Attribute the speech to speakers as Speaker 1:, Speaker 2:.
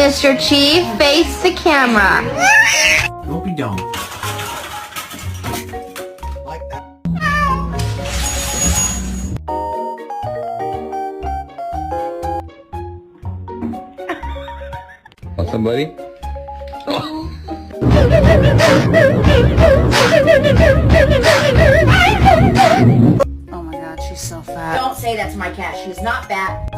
Speaker 1: Mr. Chief, face the camera.
Speaker 2: Don't be dumb. Like that.
Speaker 3: Somebody?
Speaker 4: Oh my god, she's so fat.
Speaker 5: Don't say that to my cat. She's not fat.